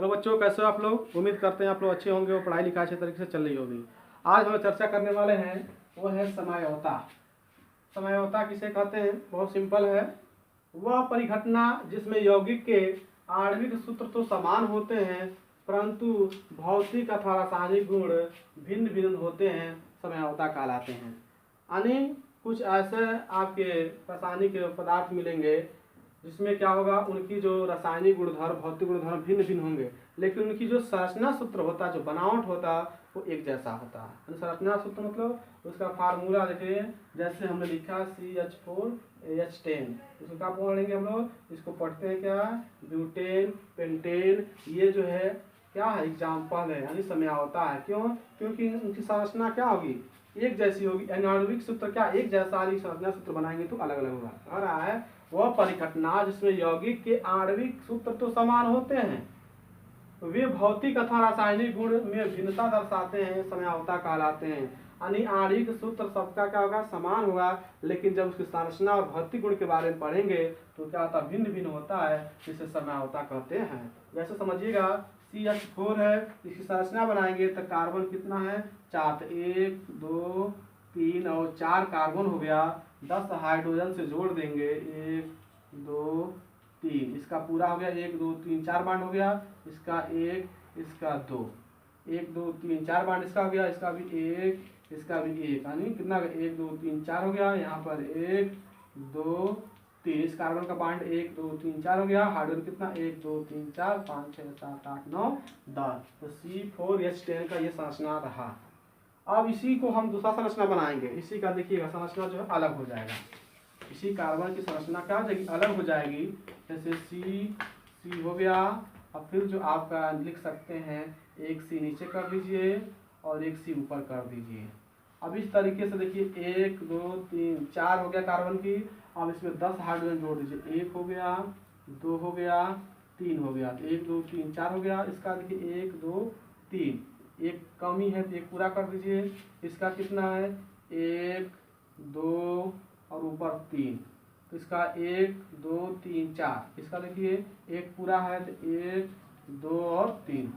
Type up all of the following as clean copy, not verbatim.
Hello बच्चों, कैसे हो आप लोग। उम्मीद करते हैं आप लोग अच्छे होंगे और पढ़ाई लिखाई अच्छे तरीके से चल रही होगी। आज हम चर्चा करने वाले हैं वो है समझौता। समझौता किसे कहते हैं? बहुत सिंपल है। वह परिघटना जिसमें यौगिक के आणविक सूत्र तो समान होते हैं परंतु भौतिक अथवा रासायनिक गुण भिन्न भिन्न होते हैं, समझौता कहलाते हैं। यानी कुछ ऐसे आपके रासायनिक पदार्थ मिलेंगे जिसमें क्या होगा, उनकी जो रासायनिक गुणधर्म भौतिक गुणधर्म भिन्न भिन्न होंगे, लेकिन उनकी जो संरचना सूत्र होता है, जो बनावट होता है, वो एक जैसा होता है। संरचना सूत्र मतलब उसका फार्मूला देखिए, जैसे हमने लिखा CH4H10, इसको क्या पढ़ेंगे हम लोग, इसको पढ़ते हैं क्या, ब्यूटेन, पेंटेन। ये जो है क्या है, एग्जाम्पल है, यानी समझौता है। क्यों? क्योंकि उनकी संरचना क्या होगी, एक जैसी होगी। आणविक सूत्र क्या एक जैसा, संरचना सूत्र बनाएंगे तो अलग अलग होगा। कह रहा है वह परिघटना जिसमें यौगिक के आणविक सूत्र तो समान होते हैं, वे भौतिक अथवा रासायनिक गुण में भिन्नता दर्शाते हैं, समझौता कहलाते हैं। यानी आणविक सूत्र सबका क्या होगा, समान होगा, लेकिन जब उसकी संरचना और भौतिक गुण के बारे में पढ़ेंगे तो क्या होता, भिन्न भिन्न होता है, जिसे समझौता कहते हैं। जैसे समझिएगा CH4 है, इसकी संरचना बनाएंगे तो कार्बन कितना है, 4, तो 1 2 3 और 4 कार्बन हो गया। 10 हाइड्रोजन से जोड़ देंगे, 1 2 3, इसका पूरा हो गया, 1 2 3 4 बांड हो गया, इसका 1 इसका 2, 1 2 3 4 बांड इसका हो गया, इसका भी 1 इसका भी 1, यानी कितना 1 2 3 4 हो गया। यहाँ पर 1 2 3, इस कार्बन का बांड 1 2 3 4 हो गया। हाइड्रोजन कितना 1 2 3 4 5 6 7 8 9 10, तो C4H10 का ये संरचना रहा। अब इसी को हम दूसरा संरचना बनाएंगे। इसी का देखिएगा संरचना जो है अलग हो जाएगा। इसी कार्बन की संरचना क्या हो जाएगी, अलग हो जाएगी। जैसे C हो गया, अब फिर जो आपका लिख सकते हैं, एक C नीचे कर दीजिए और एक C ऊपर कर दीजिए। अब इस तरीके से देखिए 1 2 3 4 हो गया कार्बन की। अब इसमें 10 हाइड्रोजन जोड़ दीजिए, 1 हो गया, 2 हो गया, 3 हो गया, तो 1 2 3 4 हो गया। इसका देखिए 1 2 3, एक कमी है तो एक पूरा कर दीजिए। इसका कितना है, 1 2 और ऊपर 3, तो इसका 1 2 3 4, इसका देखिए एक पूरा है तो 1 2 और 3,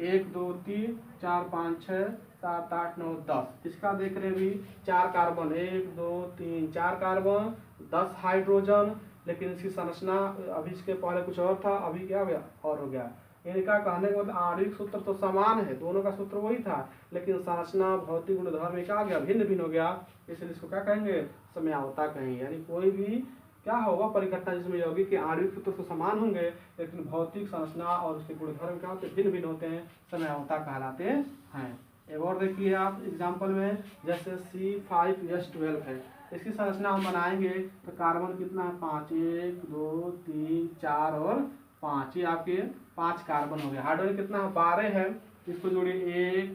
1 2 3 4 5 6 7 8 9 10, इसका देख रहे भी 4 कार्बन, 1 2 3 4 कार्बन, 10 हाइड्रोजन, लेकिन इसकी संरचना अभी इसके पहले कुछ और था, अभी क्या हो गया और हो गया। इनका कहने का मतलब आणविक सूत्र तो समान है, दोनों का सूत्र वही था, लेकिन संरचना भौतिक गुणधर्म में क्या आ गया, भिन्न भिन्न हो गया, इसलिए इसको क्या कहेंगे, समझौता कहेंगे। यानी कोई भी क्या होगा परिघटना जिसमें यौगिक के आणविक सूत्र तो समान होंगे लेकिन भौतिक संरचना और उसके गुणधर्म क्या होते हैं, भिन्न भिन्न होते हैं, समझौता कहलाते हैं। एक और देखिए आप एग्जाम्पल में, जैसे C5H12 है, इसकी संरचना हम बनाएंगे तो कार्बन कितना है 5, 1 2 3 4 और 5, ये आपके 5 कार्बन हो गया। हाइड्रोजन कितना है 12 है, इसको जोड़िए 1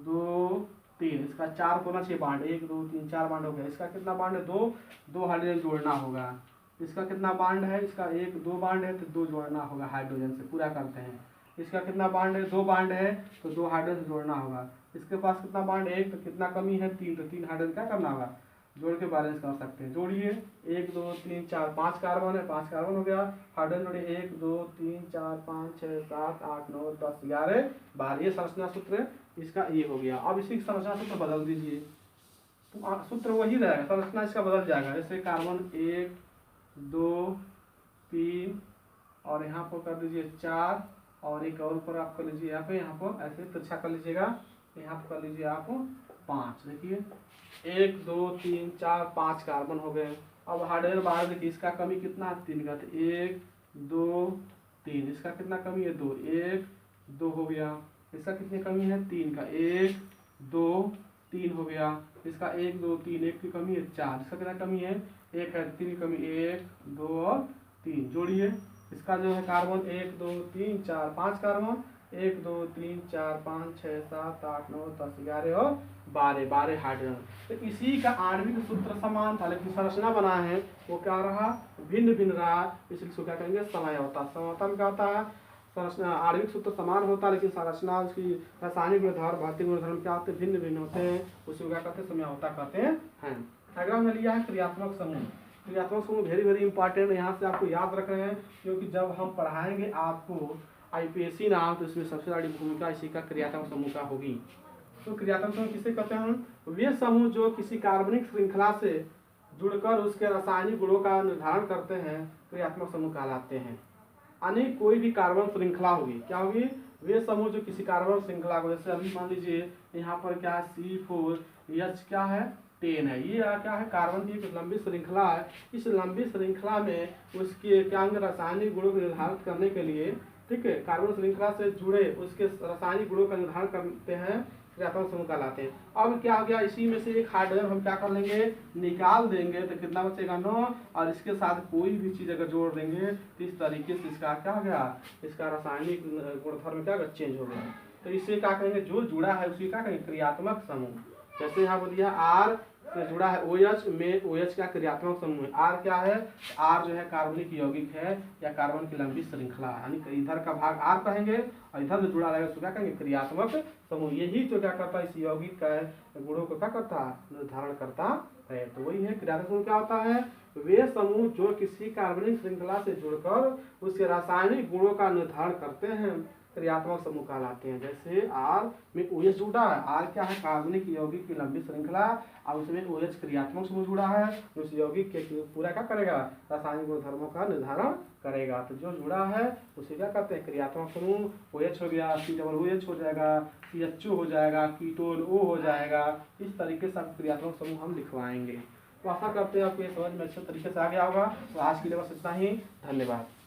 2 3, इसका 4 को ना 6 बांड, 1 2 3 4 बांड हो गया। इसका कितना बांड है 2, 2 हाइड्रोजन जोड़ना होगा। इसका कितना बांड है, इसका 1 2 बांड है तो 2 जोड़ना होगा हाइड्रोजन से, पूरा करते हैं। इसका कितना बांड है, 2 बांड है तो 2 हाइड्रोजन जोड़ना होगा। इसके पास कितना बांड है 1, तो कितना कमी है 3, तो 3 हाइड्रोजन क्या करना होगा, जोड़ के बैलेंस कर सकते हैं। जोड़िए 1 2 3 4 5 कार्बन है, 5 कार्बन हो गया। हाइड्रोजन जोड़िए 1 2 3 4 5 6 7 8 9 10 11 12, ये संरचना सूत्र इसका ये हो गया। अब इसी संरचना सूत्र बदल दीजिए तो सूत्र वही रहेगा, संरचना इसका बदल जाएगा। जैसे कार्बन 1 2 3 और यहाँ पर कर दीजिए 4 और एक और ऊपर आप कर लीजिए, यहाँ पर ऐसे तिरछा कर लीजिएगा, यहाँ पर कर लीजिए आप 5। देखिए 1 2 3 4 5 कार्बन हो गए। अब हाइड्रोजन बाहर देखिए, इसका कमी कितना 3 का, तो 1 2 3, इसका कितना कमी है 2, 1 2 हो गया। इसका कितनी कमी है 3 का, 1 2 3 हो गया। इसका 1 2 3, 1 की कमी है 4, इसका कितना कमी है 1 है, 3 की कमी 1 2 और 3, जोड़िए। इसका जो है कार्बन 1 2 3 4 5 कार्बन, 1 2 3 4 5 6 7 8 9 10 11 और 12 हाइड्रोजन। तो इसी का आणविक सूत्र समान था लेकिन संरचना बना है वो क्या रहा, भिन्न भिन्न रहा, इसलिए इसको क्या कहेंगे, समझौता। समझौता में क्या होता है, संरचना आणविक सूत्र समान होता है लेकिन संरचना उसकी रासायनिक गुणधर्म भौतिक गुणधर्म क्या होते हैं, भिन्न भिन्न होते हैं, उसी क्या कहते हैं, समझौता कहते हैं। अगला हमने लिया है क्रियात्मक समूह। क्रियात्मक समूह वेरी वेरी इंपॉर्टेंट, यहाँ से आपको याद रख रहे हैं क्योंकि जब हम पढ़ाएंगे आपको IPAC नाम, तो इसमें सबसे बड़ी भूमिका इसी का क्रियात्मक समूह का होगी। तो क्रियात्मक समूह किसे कहते हैं हम? वे समूह जो किसी कार्बनिक श्रृंखला से जुड़कर उसके रासायनिक गुणों का निर्धारण करते हैं, क्रियात्मक समूह कहलाते हैं। यानी कोई भी कार्बन श्रृंखला होगी, क्या होगी? वे समूह जो किसी कार्बन श्रृंखला को, जैसे अभी मान लीजिए यहाँ पर क्या है, C4H क्या है, 10 है, ये क्या है, कार्बन की एक लंबी श्रृंखला है। इस लंबी श्रृंखला में उसके क्या रासायनिक गुणों को निर्धारित करने के लिए, ठीक है, कार्बन श्रृंखला से जुड़े उसके रासायनिक गुणों का निर्धारण करते हैं, क्रियात्मक समूह कहलाते हैं। अब क्या हो गया, इसी में से एक हाइड्रोजन हम क्या कर लेंगे, निकाल देंगे, तो कितना बचेगा, 9, और इसके साथ कोई भी चीज अगर जोड़ देंगे तो इस तरीके से इसका क्या हो गया, इसका रासायनिक गुणधर्म क्या चेंज हो गया। तो इसे क्या कहेंगे, जो जुड़ा है उसी क्या कहेंगे, क्रियात्मक समूह। जैसे यहाँ बोल दिया R से जुड़ा है OH में, OH का क्रियात्मक समूह है। R क्या है, R जो है कार्बनिक यौगिक है या कार्बन की लंबी श्रृंखला, यानी इधर का भाग R कहेंगे और इधर जो जुड़ा रहेगा उसको क्या कहेंगे, क्रियात्मक समूह। यही जो क्या करता है, इस यौगिक का गुणों को क्या करता है, निर्धारण करता है। तो वही है क्रियात्मक समूह। क्या होता है, वे समूह जो किसी कार्बनिक श्रृंखला से जुड़कर उसके रासायनिक गुणों का निर्धारण करते हैं, क्रियात्मक समूह कहलाते हैं। जैसे R में OH जुड़ा है, R क्या है, कार्बनिक यौगिक की लंबी श्रृंखला, और उसमें OH क्रियात्मक समूह जुड़ा है, तो उस यौगिक के पूरा क्या करेगा, रासायनिक गुणधर्मों का निर्धारण करेगा। तो जो जुड़ा है उसे क्या कहते हैं, क्रियात्मक समूह। OH हो गया, COOH हो जाएगा, CHO हो जाएगा, कीटोन O हो जाएगा। इस तरीके से क्रियात्मक समूह हम लिखवाएंगे। तो आशा करते हैं आपको ये समझ में अच्छे तरीके से आ गया होगा। तो आज के लिए बस इतना ही, धन्यवाद।